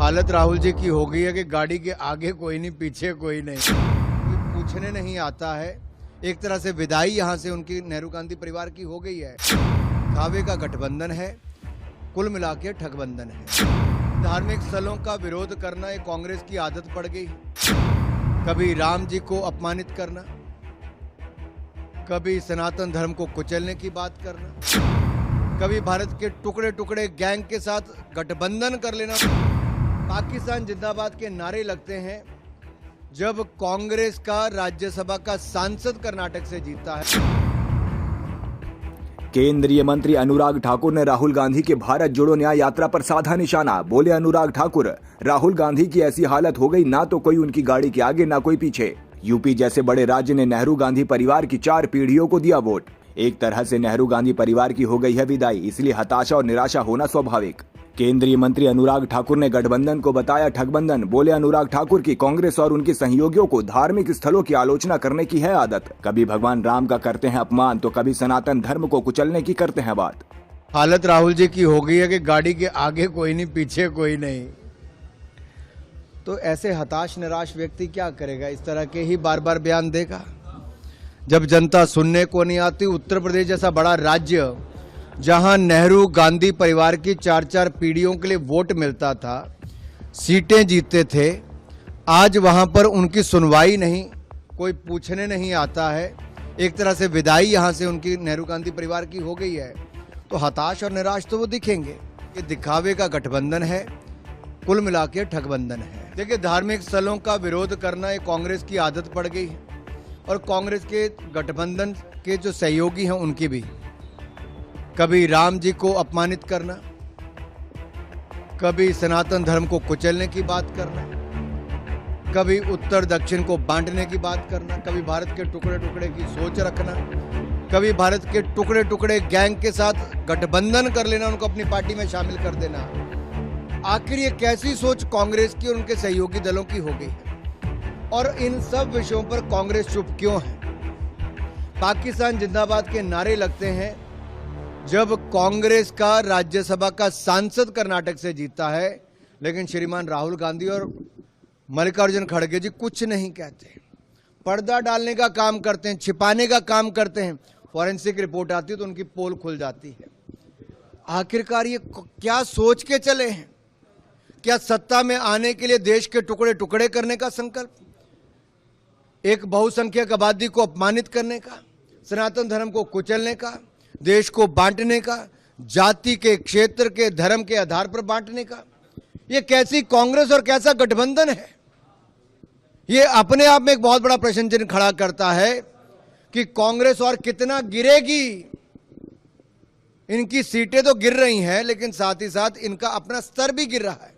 हालत राहुल जी की हो गई है कि गाड़ी के आगे कोई नहीं, पीछे कोई नहीं, कोई पूछने नहीं आता है। एक तरह से विदाई यहाँ से उनकी नेहरू गांधी परिवार की हो गई है। खावे का गठबंधन है, कुल मिला के ठगबंधन है। धार्मिक स्थलों का विरोध करना ये कांग्रेस की आदत पड़ गई। कभी राम जी को अपमानित करना, कभी सनातन धर्म को कुचलने की बात करना, कभी भारत के टुकड़े टुकड़े गैंग के साथ गठबंधन कर लेना। पाकिस्तान जिंदाबाद के नारे लगते हैं जब कांग्रेस का राज्यसभा का सांसद कर्नाटक से जीता है। केंद्रीय मंत्री अनुराग ठाकुर ने राहुल गांधी के भारत जोड़ो न्याय यात्रा पर साधा निशाना। बोले अनुराग ठाकुर, राहुल गांधी की ऐसी हालत हो गई, ना तो कोई उनकी गाड़ी के आगे ना कोई पीछे। यूपी जैसे बड़े राज्य ने नेहरू गांधी परिवार की 4 पीढ़ियों को दिया वोट। एक तरह से नेहरू गांधी परिवार की हो गई है विदाई, इसलिए हताशा और निराशा होना स्वाभाविक। केंद्रीय मंत्री अनुराग ठाकुर ने गठबंधन को बताया ठगबंधन। बोले अनुराग ठाकुर की कांग्रेस और उनके सहयोगियों को धार्मिक स्थलों की आलोचना करने की है आदत। कभी भगवान राम का करते हैं अपमान, तो कभी सनातन धर्म को कुचलने की करते हैं बात। हालत राहुल जी की हो गई है कि गाड़ी के आगे कोई नहीं, पीछे कोई नहीं। तो ऐसे हताश निराश व्यक्ति क्या करेगा? इस तरह के ही बार बार बयान देगा। जब जनता सुनने को नहीं आती, उत्तर प्रदेश जैसा बड़ा राज्य जहां नेहरू गांधी परिवार की 4-4 पीढ़ियों के लिए वोट मिलता था, सीटें जीतते थे, आज वहां पर उनकी सुनवाई नहीं, कोई पूछने नहीं आता है। एक तरह से विदाई यहां से उनकी नेहरू गांधी परिवार की हो गई है। तो हताश और निराश तो वो दिखेंगे। ये दिखावे का गठबंधन है, कुल मिला के ठगबंधन है। देखिए, धार्मिक स्थलों का विरोध करना ये कांग्रेस की आदत पड़ गई है और कांग्रेस के गठबंधन के जो सहयोगी हैं उनकी भी। कभी राम जी को अपमानित करना, कभी सनातन धर्म को कुचलने की बात करना, कभी उत्तर दक्षिण को बांटने की बात करना, कभी भारत के टुकड़े टुकड़े की सोच रखना, कभी भारत के टुकड़े टुकड़े गैंग के साथ गठबंधन कर लेना, उनको अपनी पार्टी में शामिल कर देना। आखिर ये कैसी सोच कांग्रेस की और उनके सहयोगी दलों की हो गई है? और इन सब विषयों पर कांग्रेस चुप क्यों है? पाकिस्तान जिंदाबाद के नारे लगते हैं जब कांग्रेस का राज्यसभा का सांसद कर्नाटक से जीता है, लेकिन श्रीमान राहुल गांधी और मल्लिकार्जुन खड़गे जी कुछ नहीं कहते, पर्दा डालने का काम करते हैं, छिपाने का काम करते हैं। फॉरेंसिक रिपोर्ट आती है तो उनकी पोल खुल जाती है। आखिरकार ये क्या सोच के चले हैं? क्या सत्ता में आने के लिए देश के टुकड़े टुकड़े करने का संकल्प, एक बहुसंख्यक आबादी को अपमानित करने का, सनातन धर्म को कुचलने का, देश को बांटने का, जाति के, क्षेत्र के, धर्म के आधार पर बांटने का? ये कैसी कांग्रेस और कैसा गठबंधन है? ये अपने आप में एक बहुत बड़ा प्रश्न चिन्ह खड़ा करता है कि कांग्रेस और कितना गिरेगी। इनकी सीटें तो गिर रही हैं, लेकिन साथ ही साथ इनका अपना स्तर भी गिर रहा है।